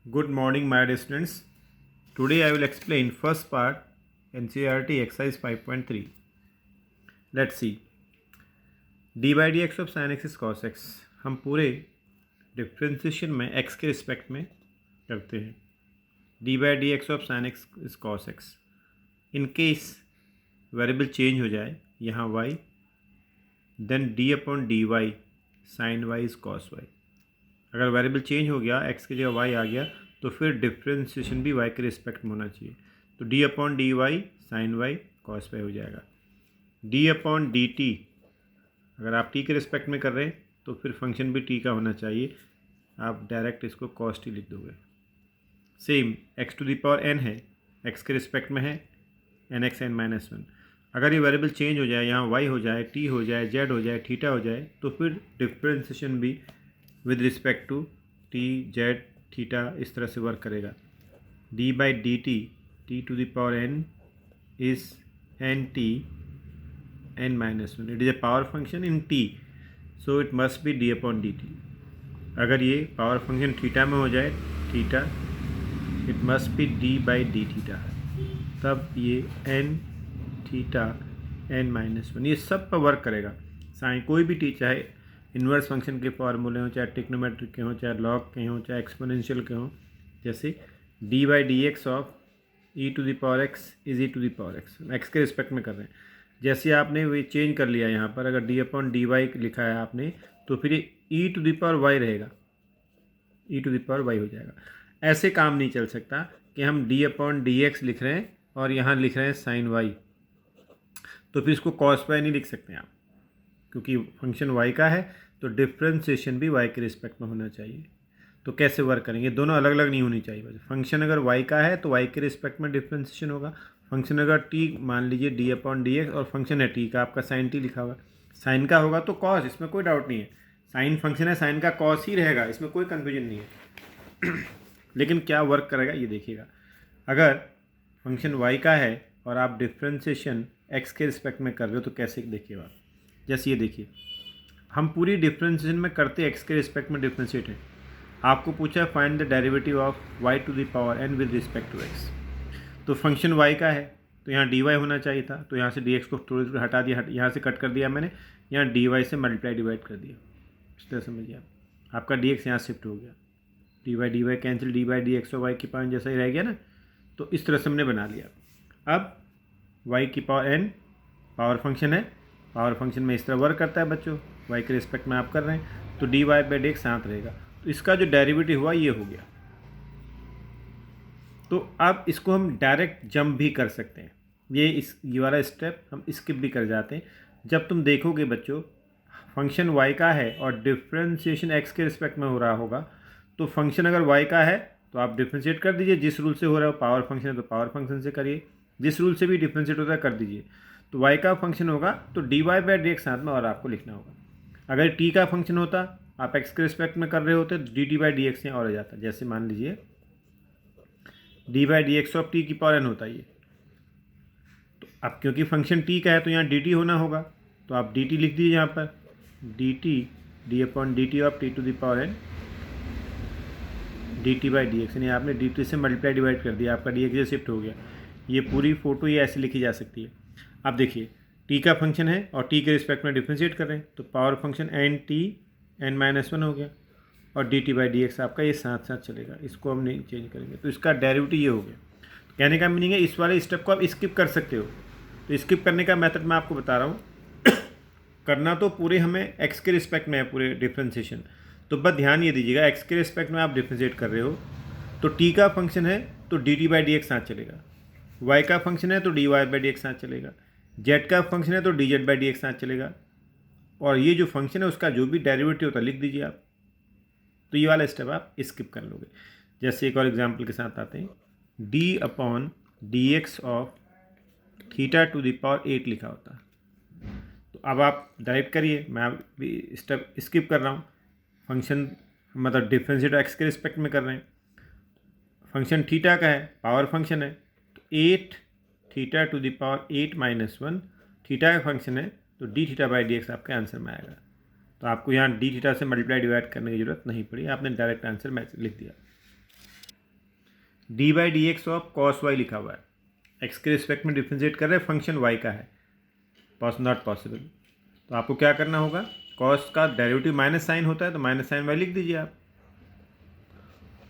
Good morning, my dear students. Today I will explain first part NCERT exercise 5.3. Let's see. d by dx of sin x is cos x. हम पूरे differentiation में x के respect में करते हैं. d by dx of sin x is cos x. In case variable change हो जाए यहाँ y, then d upon dy sin y is cos y. अगर वेरिएबल चेंज हो गया, x की जगह y आ गया, तो फिर डिफ्रेंसिएशन भी y के रिस्पेक्ट में होना चाहिए. तो d upon d y sine y cos y हो जाएगा. d अपॉन डी टी अगर आप t के रिस्पेक्ट में कर रहे हैं तो फिर फंक्शन भी t का होना चाहिए. आप डायरेक्ट इसको कॉस टी लिख दोगे. Same x to the power n है, x के रिस्पेक्ट में है n x n minus one. अगर ये वेरिएबल चेंज हो जाए, यहाँ y हो जाए, t हो जाए, z हो जाए, थीटा हो जाए, तो फिर डिफ्रेंसिएशन भी with respect to t z theta इस तरह से वर्क करेगा. D by d t to the power n is n t n minus one. It is a power function in t, so it must be d upon d t. अगर ये power function theta में हो जाए, theta, it must be d by d theta. तब ये n theta n minus one ये सब पर वर्क करेगा. साइन कोई भी टी, चाहे इन्वर्स फंक्शन के फार्मूले हों, चाहे ट्रिग्नोमेट्रिक के हों, चाहे लॉग के हों, चाहे एक्सपोनेंशियल के हों. जैसे d by d x of e to the power x is e to the power x, x के रिस्पेक्ट में कर रहे हैं. जैसे आपने वो चेंज कर लिया यहाँ पर, अगर डी अपॉन डी वाई लिखा है आपने, तो फिर ये ई टू द पावर वाई रहेगा, ई टू द पावर वाई हो जाएगा. ऐसे काम नहीं चल सकता कि हम डी अपॉन डी एक्स लिख रहे हैं और यहाँ लिख रहे हैं साइन वाई, तो फिर इसको कॉस वाई नहीं लिख सकते आप, क्योंकि फंक्शन y का है तो डिफ्रेंसिएशन भी y के रिस्पेक्ट में होना चाहिए. तो कैसे वर्क करेंगे? दोनों अलग अलग नहीं होनी चाहिए. फंक्शन अगर y का है तो y के रिस्पेक्ट में डिफ्रेंसिएशन होगा. फंक्शन अगर t मान लीजिए डी अपॉन डी एक्स और फंक्शन है t का, आपका साइन t लिखा हुआ है, साइन का होगा तो कॉस, इसमें कोई डाउट नहीं है. साइन फंक्शन है, साइन का कॉस ही रहेगा, इसमें कोई कन्फ्यूजन नहीं है. लेकिन क्या वर्क करेगा ये देखिएगा. अगर फंक्शन y का है और आप डिफ्रेंसिएशन x के रिस्पेक्ट में कर रहे हो तो कैसे देखिएगा. जैसे ये देखिए, हम पूरी डिफ्रेंसिएशन में करते x के रिस्पेक्ट में डिफ्रेंशिएट है. आपको पूछा है find the derivative of y to the power n with respect to x. तो फंक्शन y का है तो यहाँ dy होना चाहिए था, तो यहाँ से dx को थोड़ी हटा दिया, यहाँ से कट कर दिया मैंने, यहाँ dy से मल्टीप्लाई डिवाइड कर दिया. इस तरह समझिए आप, आपका dx यहाँ शिफ्ट हो गया, dy cancel, D by d x और y की पावर जैसा ही रह गया ना. तो इस तरह से हमने बना लिया. अब y की पावर n पावर फंक्शन है, पावर फंक्शन में इस तरह वर्क करता है बच्चों, y के रिस्पेक्ट में आप कर रहे हैं तो d y by d x साथ रहेगा. तो इसका जो डेरिवेटिव हुआ ये हो गया. तो अब इसको हम डायरेक्ट जंप भी कर सकते हैं. ये वाला स्टेप हम स्किप भी कर जाते हैं. जब तुम देखोगे बच्चों फंक्शन y का है और डिफ्रेंशिएशन x के रिस्पेक्ट में हो रहा होगा, तो फंक्शन अगर y का है तो आप डिफ्रेंशिएट कर दीजिए. जिस रूल से हो रहा है, पावर फंक्शन है तो पावर फंक्शन से करिए. जिस रूल से भी डिफ्रेंशिएट होता है कर दीजिए. तो y का फंक्शन होगा तो d y by d x साथ में और आपको लिखना होगा. अगर t का फंक्शन होता, आप x के रिस्पेक्ट में कर रहे होते, तो d t by d x और आ जाता. जैसे मान लीजिए D by d x of T की पावर n होता है ये. तो अब क्योंकि फंक्शन t का है तो यहाँ डी टी होना होगा, तो आप डी टी लिख दीजिए यहाँ पर, d t d upon d t of t to the power n d t by d x, यानी आपने डी टी से मल्टीप्लाई डिवाइड कर दिया, आपका डी एक्स शिफ्ट हो गया. ये पूरी फोटो ये ऐसे लिखी जा सकती है. अब देखिए t का फंक्शन है और t के रिस्पेक्ट में डिफ्रेंशिएट कर रहे हैं, तो power function n t n minus one हो गया और d t by d x आपका ये साथ साथ चलेगा. इसको हम नहीं चेंज करेंगे, तो इसका डेरिवेटिव ये हो गया. तो कहने का मीनिंग है इस वाले स्टेप को आप स्किप कर सकते हो. तो स्किप करने का मेथड मैं आपको बता रहा हूँ. करना तो पूरे हमें x के रिस्पेक्ट में है पूरे डिफ्रेंशिएशन, तो बस ध्यान ये दीजिएगा x के रिस्पेक्ट में आप डिफ्रेंशिएट कर रहे हो तो t का फंक्शन है तो d t by d x साथ चलेगा, y का फंक्शन है तो d y by d x साथ चलेगा, z का फंक्शन है तो d z by d x साथ चलेगा, और ये जो फंक्शन है उसका जो भी डेरिवेटिव होता है लिख दीजिए आप. तो ये वाला स्टेप आप स्किप कर लोगे. जैसे एक और एग्जांपल के साथ आते हैं, d upon d x of theta two the power 8 लिखा होता. तो अब आप डायरेक्ट करिए, मैं भी स्टेप स्किप कर रहा हूँ. फंक्शन मतलब डिफ्रेंशिएट एक्स के रिस्पेक्ट में कर रहे हैं, फंक्शन थीटा का है, पावर फंक्शन है, तो 8 theta two the power 8 minus one theta का फंक्शन है, तो D theta by d x आपके आंसर में आएगा. तो आपको यहाँ डी थीटा से मल्टीप्लाई डिवाइड करने की जरूरत नहीं पड़ी, आपने डायरेक्ट आंसर मैच लिख दिया. D by d x of cos y लिखा हुआ है, एक्स के रिस्पेक्ट में डिफ्रेंशिएट कर रहे हैं, फंक्शन वाई का है, नॉट पॉसिबल। तो आपको क्या करना होगा, कॉस का डेरिवेटिव माइनस साइन होता है तो माइनस साइन वाई लिख दीजिए आप,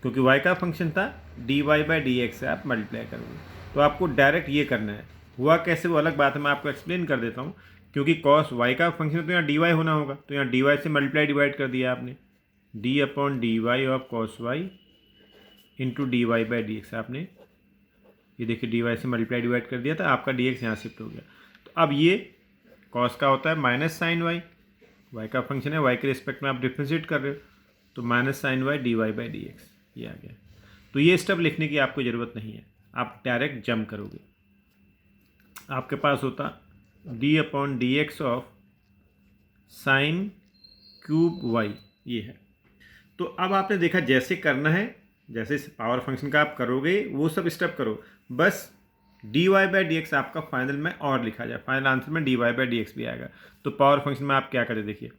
क्योंकि वाई का फंक्शन था, d y by d x से आप मल्टीप्लाई करोगे। तो आपको डायरेक्ट ये करना है, हुआ कैसे वो अलग बात है, मैं आपको एक्सप्लेन कर देता हूँ। क्योंकि कॉस वाई का फंक्शन है तो यहाँ डी वाई होना होगा, तो यहाँ डी वाई से मल्टीप्लाई डिवाइड कर दिया आपने, d upon d y of cos y into d y by d x आपने, ये देखिए डी वाई से मल्टीप्लाई डिवाइड कर दिया था, आपका डी एक्स यहाँ शिफ्ट हो गया। तो अब ये कॉस का होता है माइनस साइन वाई, वाई का फंक्शन है, वाई के रिस्पेक्ट में आप डिफ्रेंशिएट कर रहे हो, तो minus sine y d y by d x ये आ गया। तो ये स्टेप लिखने की आपको ज़रूरत नहीं है, आप डायरेक्ट जंप करोगे। आपके पास होता d upon d x of sine cube y, ये है। तो अब आपने देखा जैसे करना है, जैसे पावर फंक्शन का आप करोगे वो सब स्टेप करो, बस d y by d x आपका फाइनल में और लिखा जाए, फाइनल आंसर में d y by d x भी आएगा। तो पावर फंक्शन में आप क्या करें, देखिए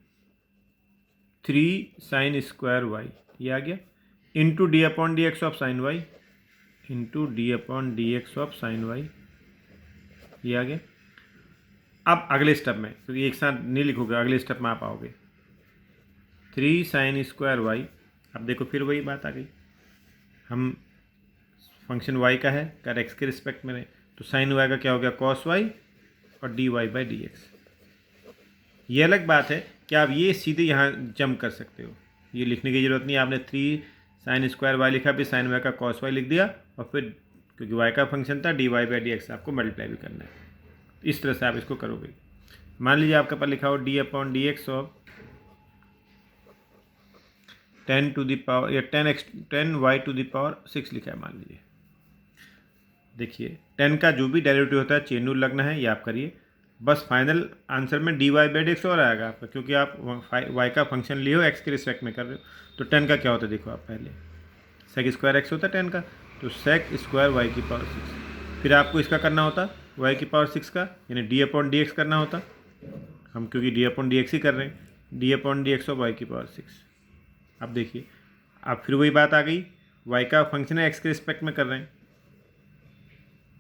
3 साइन स्क्वायर वाई ये आ गया, into d upon d x of sine y, into d upon d x of sine y ये आ गया। अब अगले स्टेप में, तो एक साथ नहीं लिखोगे, अगले स्टेप में आप आओगे 3 साइन स्क्वायर वाई। अब देखो फिर वही बात आ गई, हम फंक्शन y का है, कर x के रिस्पेक्ट में रहे, तो साइन y का क्या हो गया कॉस y और d y by d x. ये अलग बात है कि आप ये सीधे यहाँ जंप कर सकते हो, ये लिखने की ज़रूरत नहीं है। आपने 3 साइन स्क्वायर वाई लिखा, फिर साइन y का कॉस y लिख दिया, और फिर क्योंकि y का फंक्शन था d y by d x आपको मल्टीप्लाई भी करना है। इस तरह से आप इसको करोगे। मान लीजिए आपके पास लिखा हो d upon d x of 10 to the power या 10 वाई टू द पावर 6 लिखा है मान लीजिए। देखिए 10 का जो भी डेरिवेटिव होता है चेन रूल लगना है, ये आप करिए, बस फाइनल आंसर में d y by d x और आएगा आपका, क्योंकि आप वाई का फंक्शन लिए हो, एक्स के रिस्पेक्ट में कर रहे हो। तो 10 का क्या होता है, देखो आप पहले सेक स्क्वायर एक्स होता है 10 का, तो सेक स्क्वायर वाई की पावर 6। फिर आपको इसका करना होता वाई की पावर 6 का, यानी डी अपॉन डी एक्स करना होता, हम क्योंकि डी अपॉन डी एक्स ही कर रहे हैं, डी अपॉन डी एक्स और वाई की पावर 6। अब देखिए अब फिर वही बात आ गई, वाई का फंक्शन है, एक्स के रिस्पेक्ट में कर रहे हैं,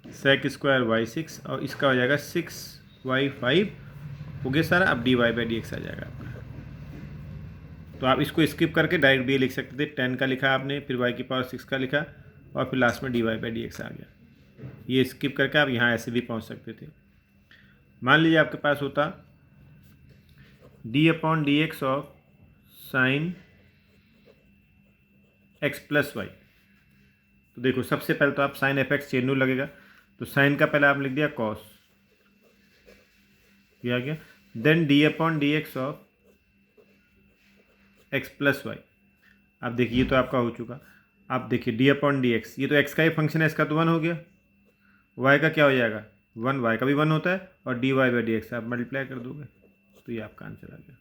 सेक स्क्वायर वाई 6 और इसका हो जाएगा 6y5 हो गया सारा। अब d y by d x आ जाएगा आपका। तो आप इसको स्किप करके डायरेक्ट भी लिख सकते थे, 10 का लिखा आपने, फिर y की पावर 6 का लिखा, और फिर लास्ट में d y by d x आ गया। ये स्किप करके आप यहाँ ऐसे भी पहुँच सकते थे। मान लीजिए आपके पास होता d upon d x of sine x plus y. तो देखो सबसे पहले तो आप sine f x chain rule लगेगा, तो साइन का पहले आप लिख दिया कॉस, ये आ गया, then d upon d x of x plus y. अब देखिए ये तो आपका हो चुका। अब देखिए डी अपॉन डी एक्स, ये तो एक्स का ही फंक्शन है, इसका तो 1 हो गया, वाई का क्या हो जाएगा 1, वाई का भी 1 होता है, और d y by d x आप मल्टीप्लाई कर दोगे, तो ये आपका आंसर आ गया।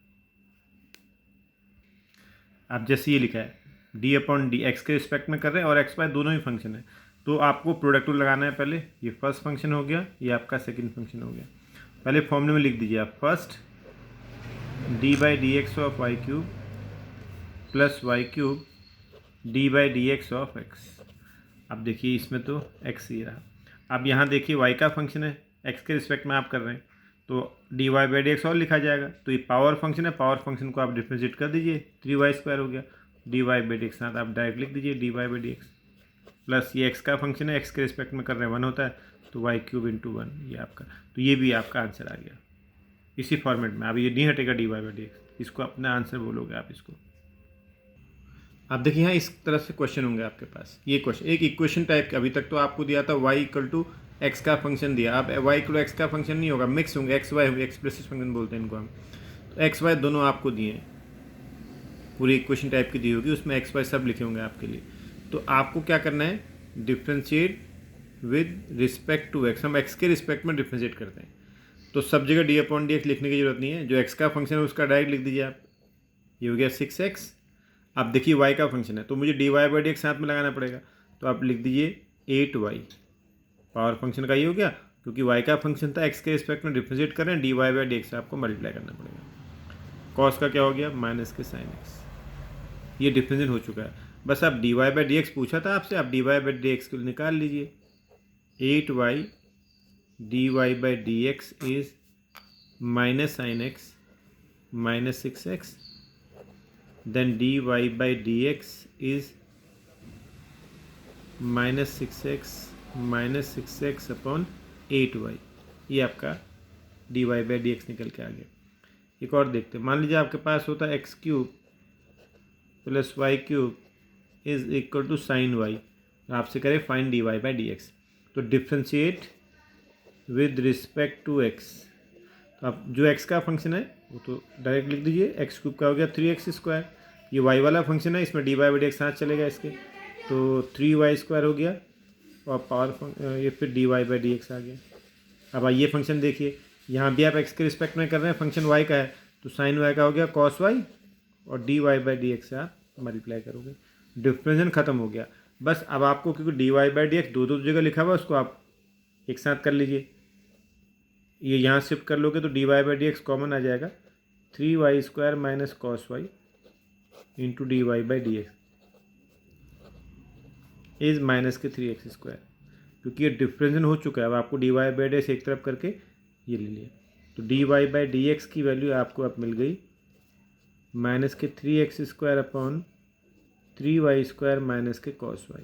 आप जैसे ये लिखा है डी अपॉन डी एक्स के रिस्पेक्ट में कर रहे हैं और एक्स वाई दोनों ही फंक्शन है, तो आपको प्रोडक्ट रूल लगाना है पहले। ये फर्स्ट फंक्शन हो गया, ये आपका सेकंड फंक्शन हो गया। पहले फॉर्मूले में लिख दीजिए आप, first d by d x of y cube plus y cube d by d x of x. अब देखिए इसमें तो एक्स ही रहा। अब यहाँ देखिए वाई का फंक्शन है, एक्स के रिस्पेक्ट में आप कर रहे हैं, तो d y by d x और लिखा जाएगा। तो ये पावर फंक्शन है, पावर फंक्शन को आप डिफ्रेंशिएट कर दीजिए, 3y² हो गया, d y by d x साथ आप डायरेक्ट लिख दीजिए d y by d x, plus ये एक्स का फंक्शन है, एक्स के रिस्पेक्ट में कर रहे हैं 1 होता है, तो वाई क्यूब इंटू 1 ये आपका। तो ये भी आपका आंसर आ गया इसी फॉर्मेट में। अब ये नहीं हटेगा d y by d x, इसको अपना आंसर बोलोगे आप इसको। आप देखिए यहाँ इस तरह से क्वेश्चन होंगे आपके पास। ये क्वेश्चन एक इक्वेशन टाइप का, अभी तक तो आपको दिया था y इक्वल टू एक्स का फंक्शन दिया, अब y इक्वल टू एक्स का फंक्शन नहीं होगा, मिक्स होंगे, एक्स वाई होंगे, एक्सप्रेसिव फंक्शन बोलते हैं इनको हम। तो एक्स वाई दोनों आपको दिए हैं, पूरी इक्वेशन टाइप की दी होगी, उसमें एक्स वाई सब लिखे होंगे आपके लिए। तो आपको क्या करना है, differentiate with respect to x. हम एक्स के रिस्पेक्ट में डिफ्रेंशिएट करते हैं, तो सब जगह डी अपॉन डी एक्स लिखने की जरूरत नहीं है, जो एक्स का फंक्शन है उसका डायरेक्ट लिख दीजिए आप। ये हो गया 6x। अब देखिए y का फंक्शन है, तो मुझे d y by d x साथ में लगाना पड़ेगा, तो आप लिख दीजिए 8y। पावर फंक्शन का ये हो गया, क्योंकि y का फंक्शन था, x के रिस्पेक्ट में डिफ्रेंशिएट कर रहे हैं, d y by d x आपको मल्टीप्लाई करना पड़ेगा। कॉस का क्या हो गया माइनस के साइन एक्स, ये डिफ्रेंशिएट हो चुका है। बस आप dy बाई डी एक्स पूछा था आपसे, आप dy बाई डी एक्स को निकाल लीजिए। 8y dy by d x is minus sine x minus 6x, then dy by d x is minus 6x upon 8y। ये आपका dy बाई डी एक्स निकल के आ गया। एक और देखते हैं, मान लीजिए आपके पास होता है x cube plus y cube is equal to sine y, आपसे करें find d y by d x. तो differentiate with respect to x, तो आप जो एक्स का फंक्शन है वो तो डायरेक्ट लिख दीजिए, एक्स क्यूब का हो गया 3x², ये वाई वाला फंक्शन है, इसमें d y by d x साथ चलेगा इसके, तो 3y² हो गया, और पावर ये फिर d y by d x आ गया। अब ये फंक्शन देखिए, यहाँ भी आप एक्स के रिस्पेक्ट में कर रहे हैं, फंक्शन वाई का है, तो साइन वाई का हो गया कॉस वाई, और d y by d x से आप मल्टीप्लाई करोगे, डिफ्रेंशन खत्म हो गया। बस अब आपको क्योंकि d y by d x दो जगह लिखा हुआ है, उसको आप एक साथ कर लीजिए, ये यहाँ शिफ्ट कर लोगे तो d y by d x common आ जाएगा, 3y² minus cos y into d y by d x is minus के 3x², क्योंकि ये डिफ्रेंशन हो चुका है। अब आपको d y by d x एक तरफ करके ये ले लिया, तो d y by d x की वैल्यू आपको अब मिल गई माइनस के 3x² अपॉन 3y² माइनस के कॉस वाई।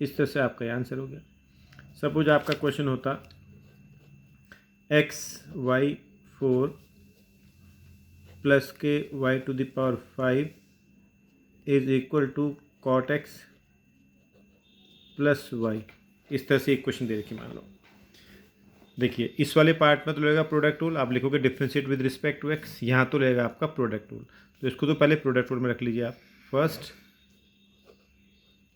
इस तरह से आपका आंसर हो गया। सपोज आपका क्वेश्चन होता x/4 प्लस के y⁵ is equal to cot x plus y. इस तरह से एक क्वेश्चन दे रखी मान लो। देखिए इस वाले पार्ट में तो लगेगा प्रोडक्ट रूल, आप लिखोगे differentiate with respect to x, यहाँ तो लगेगा आपका प्रोडक्ट रूल, तो इसको तो पहले प्रोडक्ट रूल में रख लीजिए आप। First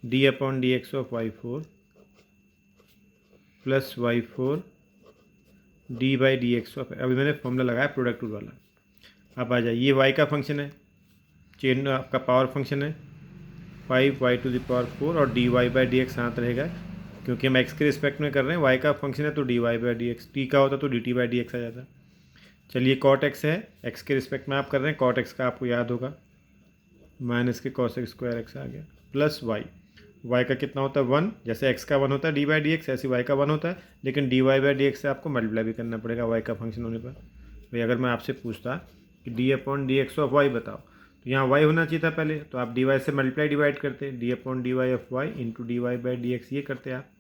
d upon d x of y4 plus y4 D by d x of, अभी मैंने फॉर्मूला लगाया प्रोडक्ट रूल वाला। अब आ जाए, ये y का फंक्शन है, चेन आपका पावर फंक्शन है 5y⁴ और d y by d x साथ रहेगा, क्योंकि हम x के रिस्पेक्ट में कर रहे हैं, y का फंक्शन है तो d y by d x, t का होता तो d t by d x आ जाता। चलिए कॉट एक्स है, x के रिस्पेक्ट में आप कर रहे हैं, कॉट एक्स का आपको याद होगा माइनस के कॉस x² एक्स आ गया, प्लस y का कितना होता है 1, जैसे x का 1 होता है डी बाई डी एक्स, ऐसे y का 1 होता है, लेकिन d y by d x से आपको मल्टीप्लाई भी करना पड़ेगा y का फंक्शन होने पर। भाई अगर मैं आपसे पूछता कि d upon d x of y बताओ, तो यहाँ y होना चाहिए था पहले, तो आप dy से मल्टीप्लाई डिवाइड करते, d upon d y of y into d y by d x ये करते आप,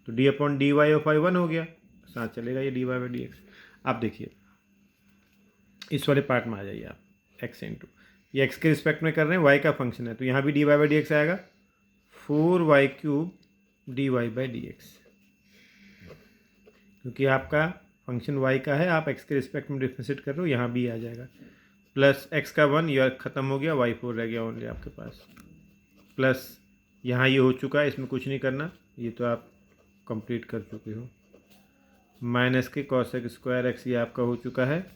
तो d upon d y of y 1 हो गया, साथ चलेगा ये d y by d x. आप देखिए इस वाले पार्ट में आ जाइए आप, x इंटू ये x के रिस्पेक्ट में कर रहे हैं, y का फंक्शन है, तो यहाँ भी d y by d x आएगा 4y³ d y by d x, क्योंकि आपका फंक्शन y का है, आप x के रिस्पेक्ट में डिफ्रेंशिएट कर रहे हो, यहाँ भी आ जाएगा, प्लस x का 1 यह ख़त्म हो गया, y4 रह गया ओनली आपके पास, प्लस यहाँ ये हो चुका है, इसमें कुछ नहीं करना, ये तो आप कंप्लीट कर चुके हो, माइनस के cos x² ये आपका हो चुका है,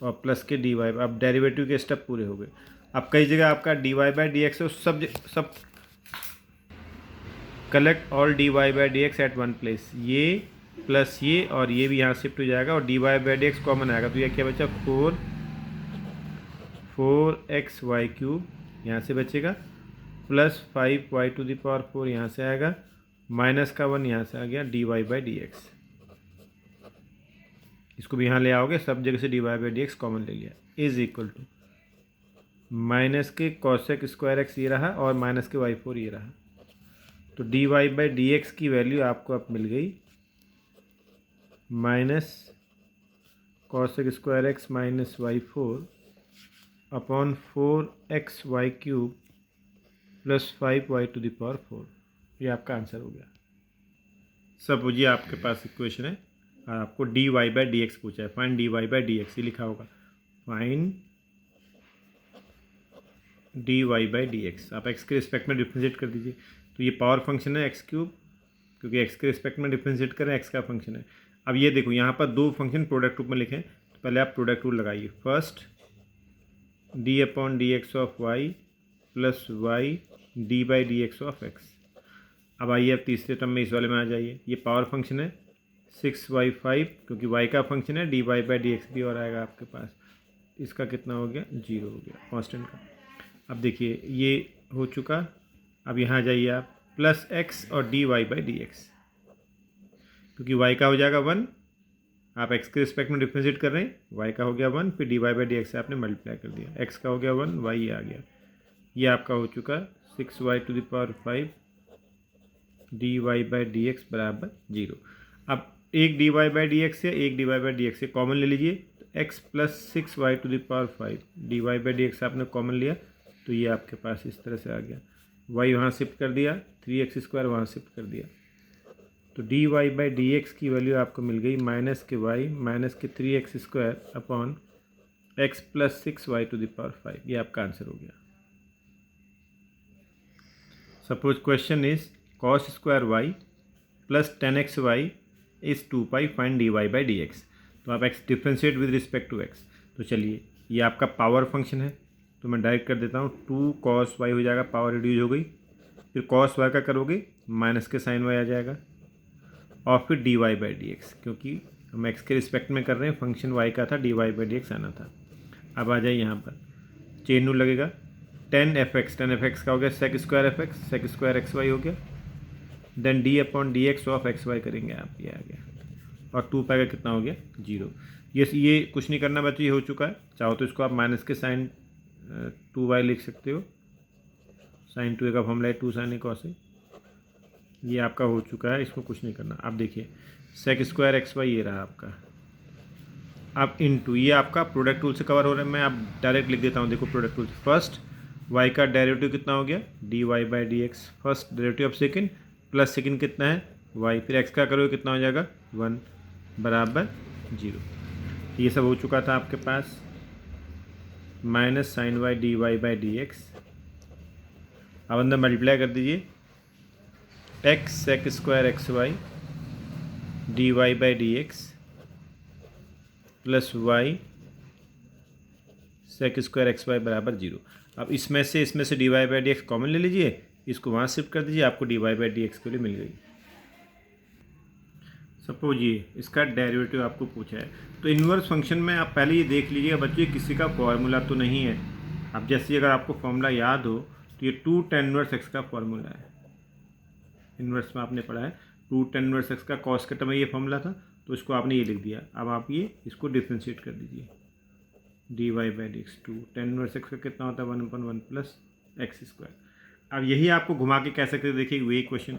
और प्लस के डी वाई, अब डेरिवेटिव के स्टेप पूरे हो गए। अब कई जगह आपका d y by d x सब collect all d y by d x at one place, ये प्लस ये और ये भी यहाँ शिफ्ट हो जाएगा, और d y by d x common आएगा, तो ये क्या बचा 4x/3 यहाँ से बचेगा, प्लस 5y⁴ यहाँ से आएगा, माइनस का 1 यहाँ से आ गया d y by d x, इसको भी यहाँ ले आओगे, सब जगह से d y by d x common ले लिया, इज इक्वल टू माइनस के cos x² ये रहा, और माइनस के y4 ये रहा, तो d y by d x की वैल्यू आपको अब मिल गई minus cos x² minus y4 upon 4xy³ plus 5y⁴, ये आपका आंसर हो गया। सपोज ये आपके पास इक्वेशन है और आपको d y by d x पूछा है, find d y by d x, ये लिखा होगा find d y by d x, आप एक्स के रिस्पेक्ट में डिफ्रेंशिएट कर दीजिए, तो ये पावर फंक्शन है x3, क्योंकि एक्स के रिस्पेक्ट में डिफ्रेंशिएट करें, एक्स का फंक्शन है। अब ये देखो यहाँ पर दो फंक्शन प्रोडक्ट रूप में लिखें, तो पहले आप प्रोडक्ट रूल लगाइए, first d upon d x of y plus y d by d x of x. अब आइए अब तीसरे टर्म में इस वाले में आ जाइए, ये पावर फंक्शन है 6y5, क्योंकि y का फंक्शन है d y by d x भी और आएगा आपके पास, इसका कितना हो गया 0 हो गया कांस्टेंट का। अब देखिए ये हो चुका। अब यहाँ जाइए आप, प्लस एक्स और d y by d x, क्योंकि वाई का हो जाएगा 1, आप एक्स के रिस्पेक्ट में डिफ्रेंशिएट कर रहे हैं, वाई का हो गया 1, फिर d y by d x से आपने मल्टीप्लाई कर दिया, एक्स का हो गया 1, वाई ये आ गया, ये आपका हो चुका 6y⁵ d y by d x बराबर 0। अब एक d y by d x या एक d y by d x से कॉमन ले लीजिए, तो x plus 6y⁵ d y by d x आपने कॉमन लिया, तो ये आपके पास इस तरह से आ गया, y वहाँ शिफ्ट कर दिया, 3x² वहाँ शिफ्ट कर दिया, तो d y by d x की वैल्यू आपको मिल गई माइनस के y माइनस के 3x² upon x plus 6y⁵, ये आपका आंसर हो गया। Suppose question is cos² y plus 10xy is 2π, find dy by d x. तो आप x differentiate with respect to x, तो चलिए ये आपका पावर फंक्शन है, तो मैं डायरेक्ट कर देता हूँ, 2 cos y हो जाएगा, पावर रिड्यूस हो गई, फिर cos y का करोगे माइनस के साइन y आ जाएगा, और फिर dy बाई डी एक्स, क्योंकि हम x के रिस्पेक्ट में कर रहे हैं, फंक्शन y का था, dy बाई डी एक्स आना था। अब आ जाए यहाँ पर, चेन रूल लगेगा, 10f(x) का हो गया sec² xy हो गया, then d upon d x of xy करेंगे आप, ये आ गया, और 2π का कितना हो गया 0। ये कुछ नहीं करना बच्चों, ये हो चुका है। चाहो तो इसको आप माइनस के साइन 2y लिख सकते हो, साइन 2a का फॉर्मूला है 2 sin a cos a, ये आपका हो चुका है, इसको कुछ नहीं करना। आप देखिए sec² xy ये रहा आपका, अब इनटू ये आपका प्रोडक्ट रूल से कवर हो रहा है, मैं आप डायरेक्ट लिख देता हूँ, देखो प्रोडक्ट रूल से, फर्स्ट y का डेरिवेटिव कितना हो गया dy by d x, first derivative of second, plus second कितना है y, फिर x का करोगे कितना हो जाएगा 1 बराबर 0। ये सब हो चुका था आपके पास, minus sine y dy by d x, अब अंदर मल्टीप्लाई कर दीजिए, x sec² xy dy by d x plus y sec² xy बराबर 0। अब इसमें से dy by d x common ले लीजिए, इसको वहाँ शिफ्ट कर दीजिए, आपको dy बाई डी एक्स के लिए मिल गई। सपोज ये इसका डेरिवेटिव आपको पूछा है, तो इन्वर्स फंक्शन में आप पहले ये देख लीजिएगा बच्चों, किसी का फॉर्मूला तो नहीं है। अब जैसे अगर आपको फॉर्मूला याद हो, तो ये 2 tan इनवर्स x का फॉर्मूला है, इन्वर्स में आपने पढ़ा है 2 tan इनवर्स x का कॉस के टर्म में ये फॉर्मूला था, तो इसको आपने ये लिख दिया। अब आप ये इसको डिफ्रेंशिएट कर दीजिए, dy by d x 2 tan inverse x का कितना होता है 1/1 प्लस x²। अब यही आपको घुमा के कह सकते, देखिए वही क्वेश्चन,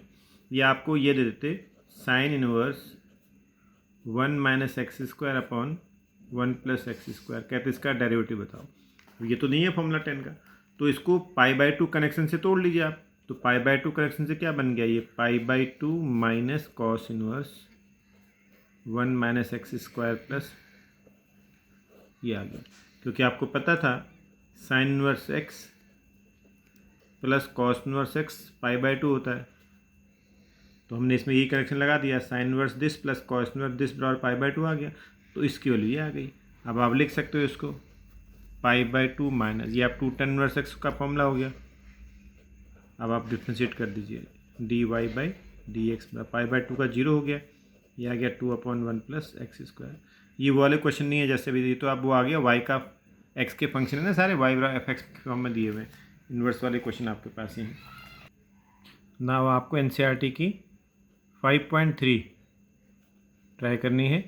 ये आपको ये दे देते sine inverse 1 minus x² upon 1 plus x², कहते इसका डेरिवेटिव बताओ। ये तो नहीं है फॉर्मूला 10 का, तो इसको π/2 कनेक्शन से तोड़ लीजिए आप, तो π/2 कनेक्शन से क्या बन गया, ये π/2 minus cos inverse 1 minus x² plus ये आ गया, क्योंकि आपको पता था sine inverse x plus cos inverse x π/2 होता है, तो हमने इसमें यही कनेक्शन लगा दिया, sine inverse this plus cos inverse this बराबर π/2 आ गया, तो इसकी वैल्यू ये आ गई। अब आप लिख सकते हो इसको π/2 माइनस, ये आप 2 tan इनवर्स x का फॉर्मूला हो गया। अब आप डिफ्रेंशिएट कर दीजिए, dy बाई डी एक्स π/2 का 0 हो गया, ये आ गया 2/1 प्लस x²। ये वो वाले क्वेश्चन नहीं है जैसे भी, तो अब वो आ गया y का x के फंक्शन है ना सारे, y f(x) के फॉर्म में दिए हुए, इन्वर्स वाले क्वेश्चन आपके पास ही हैं ना। वो आपको NCERT की 5.3 ट्राई करनी है,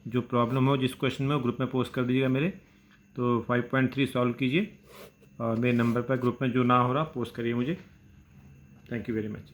जो प्रॉब्लम हो जिस क्वेश्चन में, वो ग्रुप में पोस्ट कर दीजिएगा मेरे, तो 5.3 सॉल्व कीजिए, और मेरे नंबर पर ग्रुप में जो ना हो रहा पोस्ट करिए मुझे। Thank you very much.